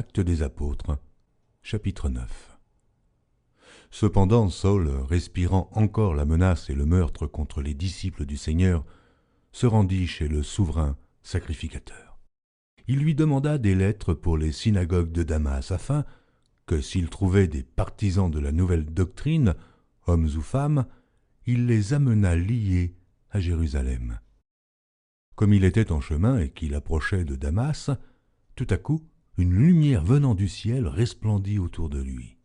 Actes des Apôtres, chapitre 9. Cependant, Saul, respirant encore la menace et le meurtre contre les disciples du Seigneur, se rendit chez le souverain sacrificateur. Il lui demanda des lettres pour les synagogues de Damas, afin que, s'il trouvait des partisans de la nouvelle doctrine, hommes ou femmes, il les amenât liés à Jérusalem. Comme il était en chemin et qu'il approchait de Damas, tout à coup, une lumière venant du ciel resplendit autour de lui.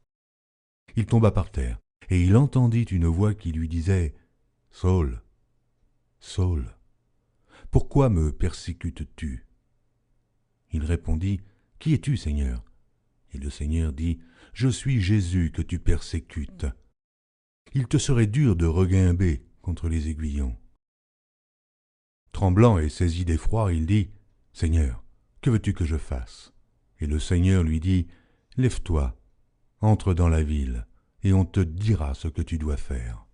Il tomba par terre, et il entendit une voix qui lui disait « Saul, Saul, pourquoi me persécutes-tu » Il répondit « Qui es-tu, Seigneur » Et le Seigneur dit « Je suis Jésus que tu persécutes. Il te serait dur de reguimber contre les aiguillons. » Tremblant et saisi d'effroi, il dit « Seigneur, que veux-tu que je fasse » Et le Seigneur lui dit « Lève-toi, entre dans la ville, et on te dira ce que tu dois faire. »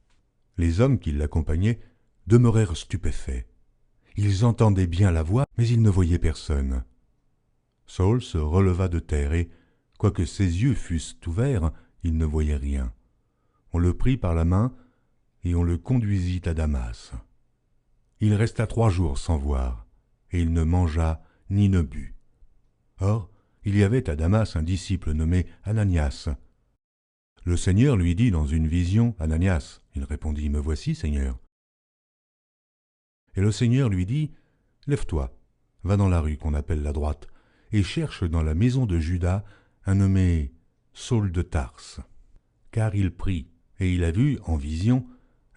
Les hommes qui l'accompagnaient demeurèrent stupéfaits. Ils entendaient bien la voix, mais ils ne voyaient personne. Saul se releva de terre et, quoique ses yeux fussent ouverts, il ne voyait rien. On le prit par la main et on le conduisit à Damas. Il resta 3 jours sans voir, et il ne mangea ni ne but. Or, il y avait à Damas un disciple nommé Ananias. Le Seigneur lui dit dans une vision, « Ananias » Il répondit, « Me voici, Seigneur. » Et le Seigneur lui dit, « Lève-toi, va dans la rue qu'on appelle la droite, et cherche dans la maison de Judas un nommé Saul de Tarse. » Car il prit, et il a vu, en vision,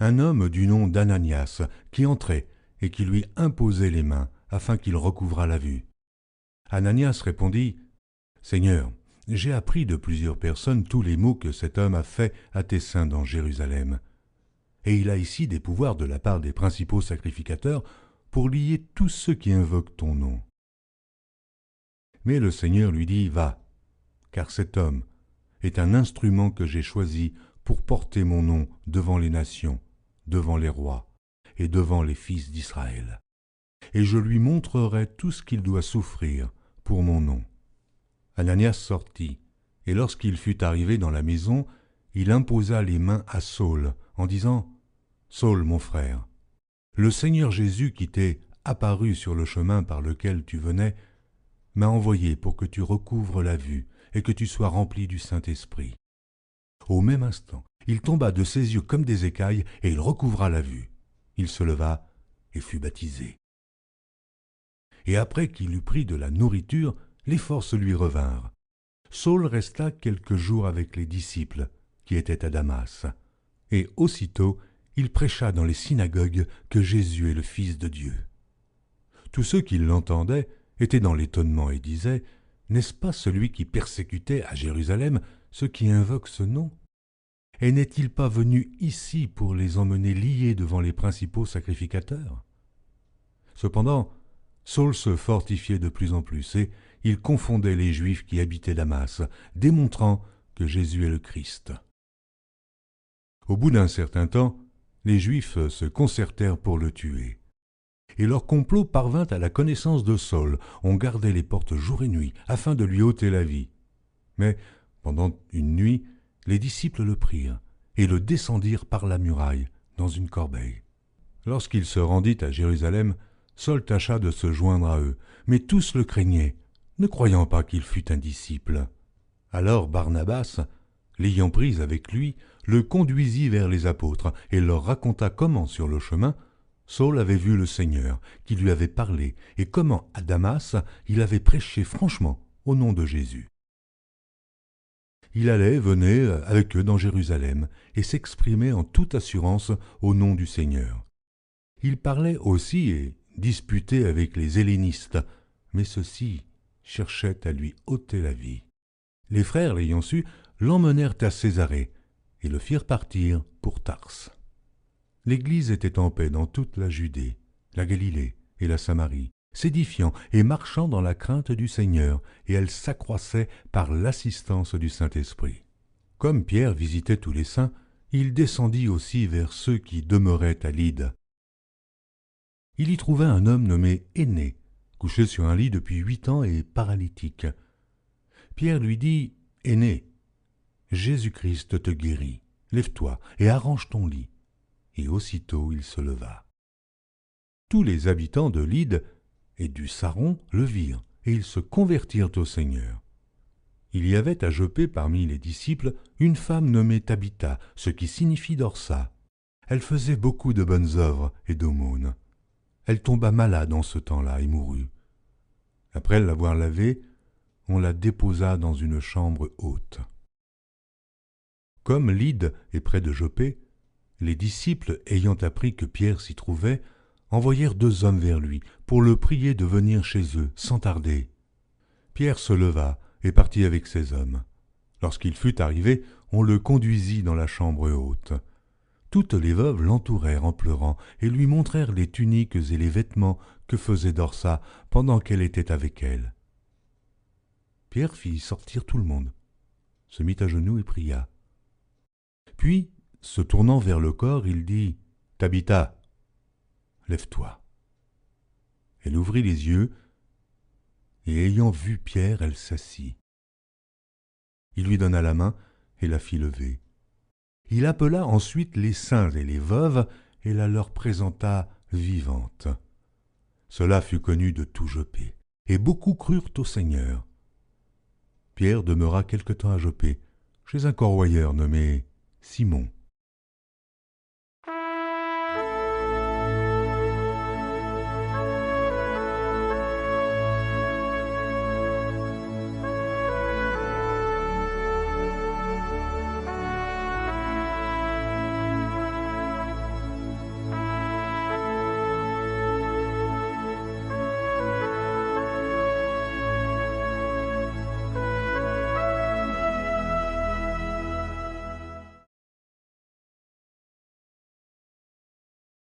un homme du nom d'Ananias qui entrait et qui lui imposait les mains afin qu'il recouvrât la vue. Ananias répondit, « Seigneur, j'ai appris de plusieurs personnes tous les maux que cet homme a faits à tes saints dans Jérusalem. Et il a ici des pouvoirs de la part des principaux sacrificateurs pour lier tous ceux qui invoquent ton nom. » Mais le Seigneur lui dit, « Va, car cet homme est un instrument que j'ai choisi pour porter mon nom devant les nations, devant les rois et devant les fils d'Israël. Et je lui montrerai tout ce qu'il doit souffrir pour mon nom. » Ananias sortit, et lorsqu'il fut arrivé dans la maison, il imposa les mains à Saul, en disant, « Saul, mon frère, le Seigneur Jésus qui t'est apparu sur le chemin par lequel tu venais, m'a envoyé pour que tu recouvres la vue et que tu sois rempli du Saint-Esprit. » Au même instant, il tomba de ses yeux comme des écailles, et il recouvra la vue. Il se leva et fut baptisé. Et après qu'il eut pris de la nourriture, les forces lui revinrent. Saul resta quelques jours avec les disciples qui étaient à Damas, et aussitôt il prêcha dans les synagogues que Jésus est le Fils de Dieu. Tous ceux qui l'entendaient étaient dans l'étonnement et disaient « N'est-ce pas celui qui persécutait à Jérusalem ceux qui invoquent ce nom ? Et n'est-il pas venu ici pour les emmener liés devant les principaux sacrificateurs ?» Cependant, Saul se fortifiait de plus en plus, et il confondait les Juifs qui habitaient Damas, démontrant que Jésus est le Christ. Au bout d'un certain temps, les Juifs se concertèrent pour le tuer. Et leur complot parvint à la connaissance de Saul. On gardait les portes jour et nuit, afin de lui ôter la vie. Mais, pendant une nuit, les disciples le prirent, et le descendirent par la muraille, dans une corbeille. Lorsqu'il se rendit à Jérusalem, Saul tâcha de se joindre à eux, mais tous le craignaient, ne croyant pas qu'il fût un disciple. Alors Barnabas, l'ayant pris avec lui, le conduisit vers les apôtres et leur raconta comment, sur le chemin, Saul avait vu le Seigneur, qui lui avait parlé, et comment, à Damas, il avait prêché franchement au nom de Jésus. Il allait, venait avec eux dans Jérusalem, et s'exprimait en toute assurance au nom du Seigneur. Il parlait aussi et disputait avec les hellénistes, mais ceux-ci cherchaient à lui ôter la vie. Les frères, l'ayant su, l'emmenèrent à Césarée et le firent partir pour Tarse. L'Église était en paix dans toute la Judée, la Galilée et la Samarie, s'édifiant et marchant dans la crainte du Seigneur, et elle s'accroissait par l'assistance du Saint-Esprit. Comme Pierre visitait tous les saints, il descendit aussi vers ceux qui demeuraient à Lyde. Il y trouva un homme nommé Énée, couché sur un lit depuis 8 ans et paralytique. Pierre lui dit, « Aîné, Jésus-Christ te guérit, lève-toi et arrange ton lit. » Et aussitôt il se leva. Tous les habitants de Lyde et du Saron le virent, et ils se convertirent au Seigneur. Il y avait à Joppé parmi les disciples une femme nommée Tabitha, ce qui signifie Dorsa. Elle faisait beaucoup de bonnes œuvres et d'aumônes. Elle tomba malade en ce temps-là et mourut. Après l'avoir lavée, on la déposa dans une chambre haute. Comme Lyde est près de Joppé, les disciples, ayant appris que Pierre s'y trouvait, envoyèrent 2 hommes vers lui pour le prier de venir chez eux sans tarder. Pierre se leva et partit avec ces hommes. Lorsqu'il fut arrivé, on le conduisit dans la chambre haute. Toutes les veuves l'entourèrent en pleurant et lui montrèrent les tuniques et les vêtements que faisait Dorsa pendant qu'elle était avec elles. Pierre fit sortir tout le monde, se mit à genoux et pria. Puis, se tournant vers le corps, il dit, « Tabitha, lève-toi. » Elle ouvrit les yeux, et ayant vu Pierre, elle s'assit. Il lui donna la main et la fit lever. Il appela ensuite les saints et les veuves et la leur présenta vivante. Cela fut connu de tout Joppé, et beaucoup crurent au Seigneur. Pierre demeura quelque temps à Joppé, chez un corroyeur nommé Simon.